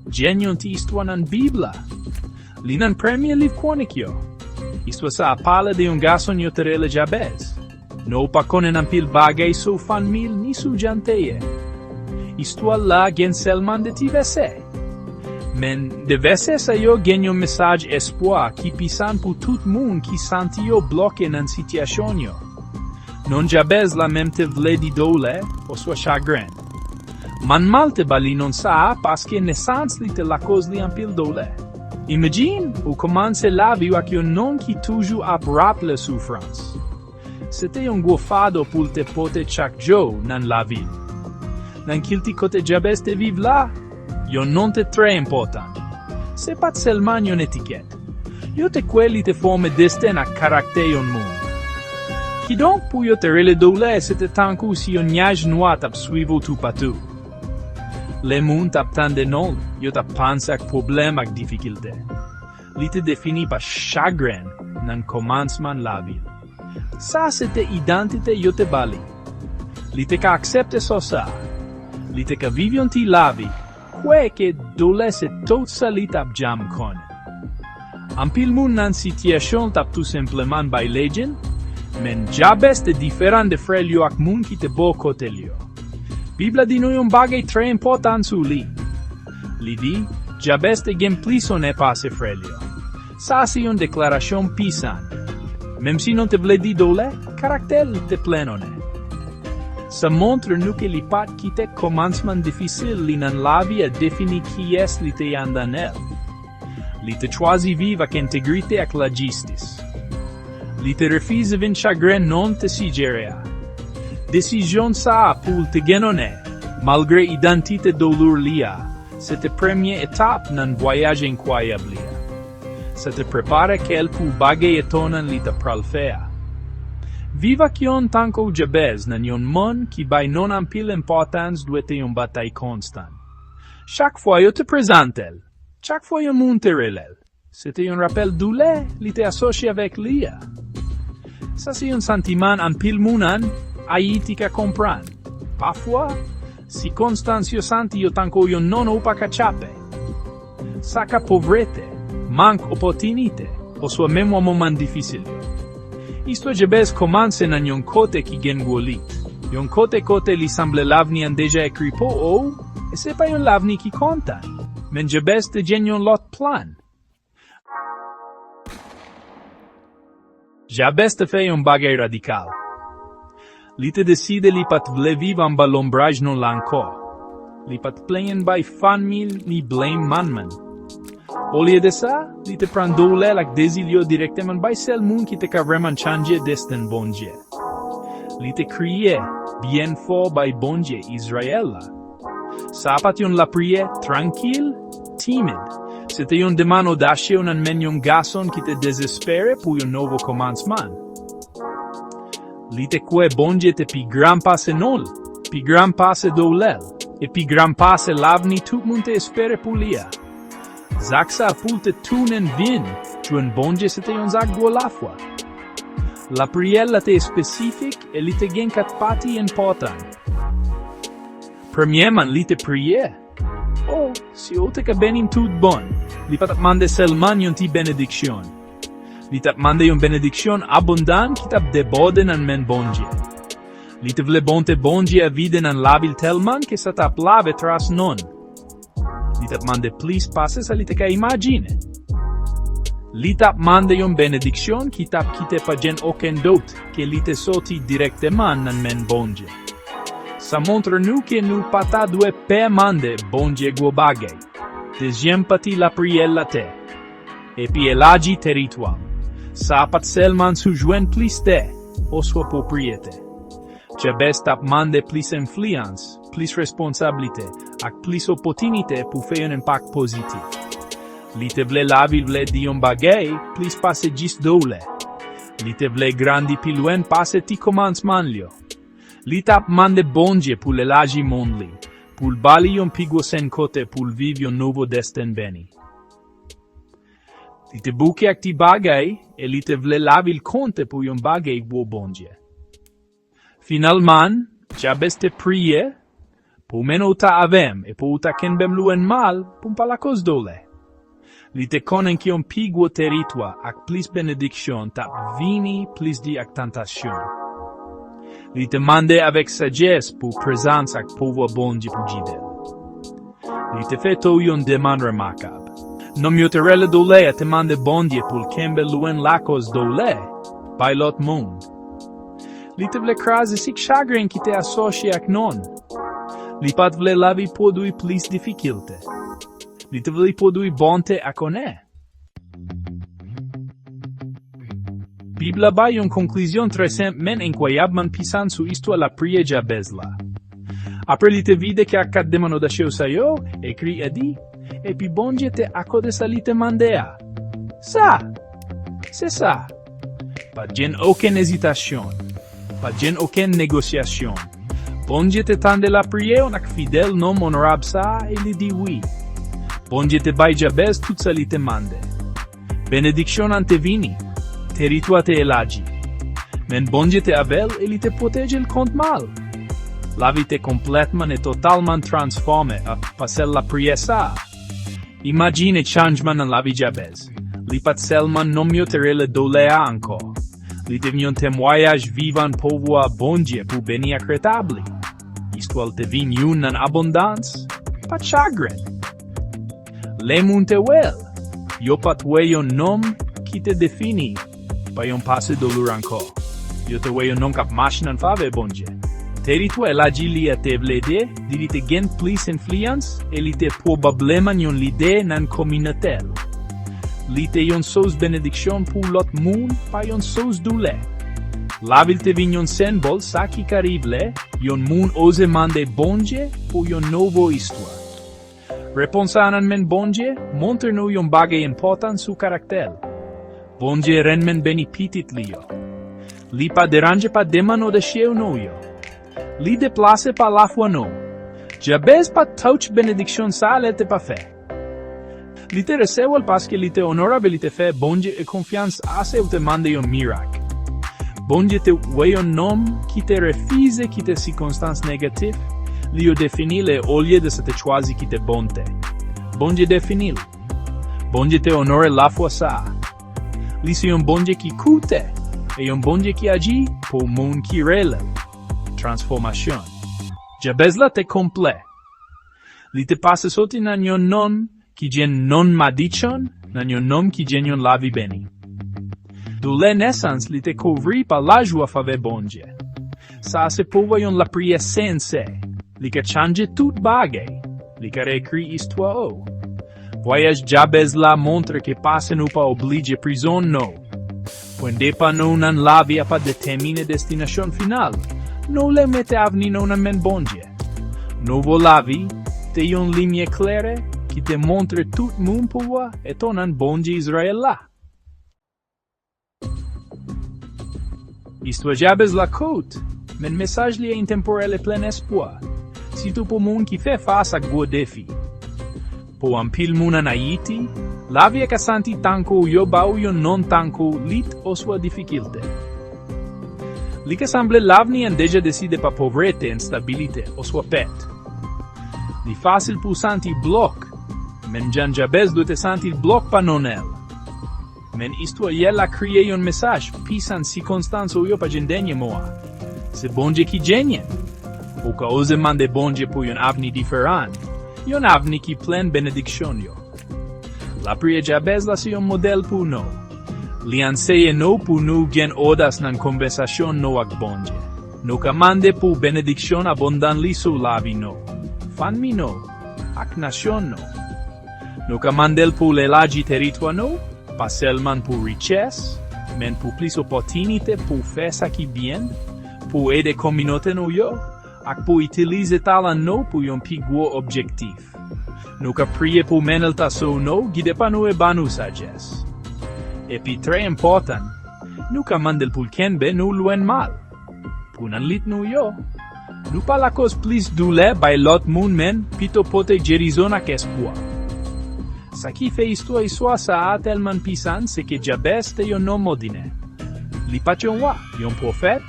Gjenyon ti Istwa nan Bib la. Li nan premye liv konik yo. Istwa sa apala de yon gason yo terele Jabez. No pa konen ang pil bagay so fan mil ni su janteye. Istwa la gen selman de ti vese. Men de vese sa yo gen yon mesaj espoir ki pisan pou tout moun ki santi yo bloke nan sityasyon yo. Non Jabez la mem te vle di dole o swa chagrin. Man mal te bali non sa paske nesans li te la koz li an pil dole. Imagine ou komanse Lavi wak yon non ki toujou ap rap le soufrans. Sete yon gofado pou te pote chak jo nan Lavi. Nan kilti kote Jabez te viv la, yon non te tre important. Se pat selman yon etiket. Yo te kwe li te forme desten ak karakter yon moun. Ki donk pou yo te rele dole se te tankou si yon nyaj noa tap suivo tu patu. Le moun tap tande non, yo tap panse ak problem ak difikilte. Li te defini pa chagrin nan komansman Lavi. Sa se te identite yo te bali. Li te ka aksepte so sa. Li te ka vivyon ti Lavi, kwe ke dole se tout sa li tap jam kon. Ampil moun nan sityasyon tap tout simpleman bay legend, men Jabez te diferan de frel yo ak moun ki te bo kote liyo. Bibla di no yon bagay tre important su li. Li di, Jabez te gen plison e pa se frel yo. Sa si yon deklarasyon pisan. Mem si non te vle di dole, karakter te plenone. Sa montre nou ke li pat kite komansman difisil li nan Lavi a defini ki es li te yandan el. Li te chwazi viv ak integrite ak la justice. Li te refize vin chagrin non te si jerea. Desisyon sa pou te genone, malgre identite dolur liya, se te premye etap nan Vwayaj Enspire liya. Se te prepare kel pou bagay etonan li te pral fea. Viva kyon tanko Jabez nan yon mon ki bay non ampil importans duete yon batay konstant. Chak fwa yo te prezentel, chak fwa yon moun te relel. Se te yon rappel dule, li te asosye avek liya. Sa se yon sentiman ampil mounan, Ayiti ka kompran. Pafwa, si konstansyo santi yo tanko yon non upa kachape. Saka povrete, mank opotinite, o swa memwa moman difisil yo. Istwa Jabez komanse nan yon kote ki gen gwolit. Yon kote li samble lavni an deja ekri po ou, e se pa yon lavni ki kontan. Men Jabez te gen yon lot plan. Jabez te fe yon bagay radikal. Li te decide li pat vle viv an ba lombraj non lanko. Li pat playen bay fan mil ni blame manman. O liye de sa, li te pran dole lak dezilyo direkteman bay sel moun ki te ka vreman chanje desten Bondye. Li te kriye, bien fo bay Bondye Israel la. Sa pat yon la priye, tranquil, timid. Se te yon deman odasye yon an men yon gason ki te desespere pou yon novo komansman. Li te kwe Bondye te pi gran pase nol, pi gran pase dolel, e pi gran pase lavni tout moun te espere pou liya. Zak sa pou te tunen vin, chuen Bondye se te yon zak gwo lafwa. La priel la te spesifik e li te gen kat pati important. Premierman li te priye. Oh, si o te ka benin tout bon, li patat mande selman yon ti benediksyon. Li tap mande yon benediksyon abundan ki tap debode nan men Bondye. Li te vle bonte Bondye avide nan labil telman ke sa tap lave tras non. Li tap mande plis pase sa li te ka imagine. Li tap mande yon benediksyon ki tap kite pa jen oken dot ke li te soti direkteman nan men Bondye. Sa montre nou ke nou pata dwe pe mande Bondye gwo bagay. Dezyen pati la priel la te. Epi elaji teritual. Sa pat selman sujwen plis te, o swa propriete. Jabez tap mande plis influence, plis responsabilite, ak plis opotinite pou fe yon impak pozitif. Li te vle Lavi vle di yon bagay, plis pase jis dole. Li te vle grandi pilwen pase ti komansman liyo. Li tap mande Bondye pou l'elaji moun li, pou l'bali yon pigwo sen kote pou l'viv yon novo desten beni. Li te buke ak ti bagay, e li te vle Lavi l'konte pou yon bagay gwo Bondye. Finalman, Jabez te priye, pou men uta avem e pou uta kenbem luen mal pou palakos dole. Li te konen kion pigwo teritwa ak plis benediksyon ta vini plis di ak tentasyon. Li te mande avec sagesse pou prezans ak povo Bondye pou jidel. Li te fe to yon deman remakab. Nom yo te rele dole a te mande Bondye pou kembe luen lakos dole, bay lot moun. Li te vle kraze sik chagrin ki te asosye ak non. Li pat vle lavi podui plis difikilte. Li te vle podui bonte ak one. Bibla ba yon konklizyon tre semp men enkourajman pisan su Istwa la Vwayaj Jabez la. Apre li te vide ke ak kat demano da sheu sayo, ekri edi, epi Bondye te akode sa li te mandea. Sa! Se sa! Pa jen oken ezitasyon. Pa jen oken negosyasyon. Bondye te tande la priyeon ak fidel nom honorab sa e li di oui. Bondye te bay Jabez tout sa li te mande. Benediksyon an te vini. Teritwa te elaji. Men Bondye te avel e li te protege l kont mal. Lavi te kompletman e totalman transforme a pasel la priye sa. Imagine chanjman an Lavi Jabez. Li pat selman nomyo te rele dolea anko. Li te vnyon temwayaj vivan povo a Bondye pou beni akretabli. Istwal te vin yun nan abondans, pat chagren. Le moun te wel, yo pat we yon nom ki te defini, pa yon pase dolur anko. Yo te we yon nom kap mash nan fave Bondye. Teritwa elaji li a te vlede, di li te gen plis influence, e li te probableman yon lide nan kominatel. Li te yon sos benediksyon pou lot moun, pa yon sos dule. Lavil te vin yon senbol sa ki karivle, yon moun oze mande Bondye pou yon novo istwa. Reponsanan men Bondye, monter nou yon bagay important su karakter. Bondye renmen beni pitit li yo. Li pa deranje pa demano de sheu nou yo. Li deplase pa lafwa nou. Jabez pa touch benediksyon sa le te pa fe. Li te resewal paske li te honorabe li te fe Bondye e konfians ase ou te mande yon mirak. Bondye te we yon nom ki te refize ki te sikonstans negatif, li yo definile olye de sa te chwazi ki te bonte. Bondye definile. Bondye te honore lafwa sa. Li se yon Bondye ki kute, e yon Bondye ki aji pou moun ki rele. Transformasyon. Jabez la te komple. Li te pase soti nan yon nom ki jen non madichon, nan yon nom ki jen yon lavi beni. Dule nesans li te kovri pa la jua fave Bondye. Sa se pova yon la priye sense. Li ka chanje tout bagay. Li ka reekri Istwa o. Vwayaj Jabez la montre ke pase nou pa oblige prison nou. Pwende pa nou nan lavi a pa detemine destinasyon final. Nou le mete avni nou nan men Bondye. Novo lavi, te yon linye klere, ki te montre tout moun pouwa eto nan Bondye Israel la. Istwa Jabez la kout, men mesaj li e intemporel e plen espoir. Sito pou moun ki fe fas ak gwo defi. Po ampil moun an Ayiti, lavi e kasanti tanko yo ba ou yon non tanko lit oswa difikilte. Li ka semble lavni an deja deside pa povrete en stabilite oswa pet. Li fasil pou santi blok, men jan Jabez do te santi blok pa nonel. Men Istwa yella kriye yon mesaj, pisan si konstanso yo pa jendenye moa. Se Bondye ki jenyen. Ou ka oze mande Bondye pou yon avni diferan. Yon avni ki plen benediksyon yo. La priye Jabez la si yon model pou nou. Li anseye nou pou nou gen odas nan konversasyon nou ak Bondye. Nou ka mande pou benediksyon abondan li sou lavi nou. Fanmi nou, ak nasyon nou. Nou ka mandel pou lelaji teritwa nou, pa selman pou riches, men pou plis opotinite pou fe sa ki bien, pou ede kominote nou yo, ak pou itilize talan nou pou yon pi gwo objektif. Nou ka priye pou menel taso nou, gide pa nou e banu sagesse. Epi tre important, nou ka mandel pou kenbe nou luen mal. Pou nan lit nou yo, nou pa la kos plis dule bay lot moun men pito pote gerizon ak espoir. Sa ki fe Istwa sa a telman pisan se ke Jabez te yon nom modine. Li pat yon wa, yon profet,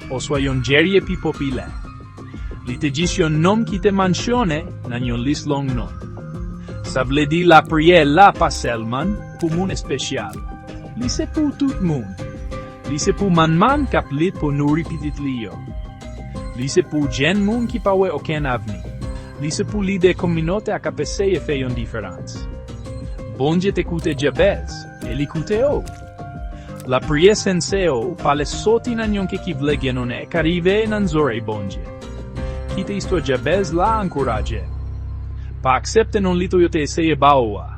oswa yon jerye pi popile. Li te gjis yon nom ki te mansyone nan yon lis long non. Sa vle di la priye la pa selman pou moun espesyal. Li se pou tout moun. Li se pou man kap lit pou nouri pitit li yo. Li se pou jen moun ki pa we oken avni. Li se pou li de kominote a kap eseye fe yon diferans. Bondye te kute Jabez, e li kute o. La priye senseo pale soti nan yon ke ki vle genone karive nan zore Bondye. Kite Istwa Jabez la ankouraje. Pa aksepte non lito yo te eseye baoa.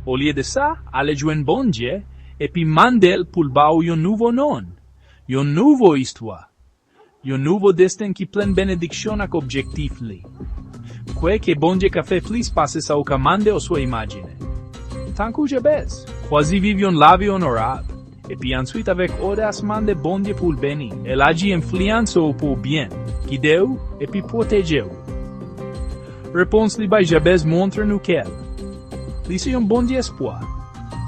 O liye de sa, ale jwen Bondye, epi mandel pou bao yon nouvo non. Yon nouvo istwa. Yon nouvo destin ki plen benediksyon ak objektif li. Kwe ke Bondye ka fe plis pase sa ou ka mande o swa imagine. Tankou Jabez, kwazi viv yon lavi honorab. Epi ensuite avec audace mande Bondye pou l'beni, el agi influence ou pou bien, kideu, epi protejeu. Réponse li bay Jabez montre nou kel. Li se yon Bondye espoir,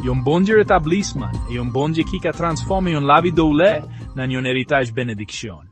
yon Bondye rétablissement, et yon Bondye ki ka transforme yon lavi doule nan yon héritage benediksyon.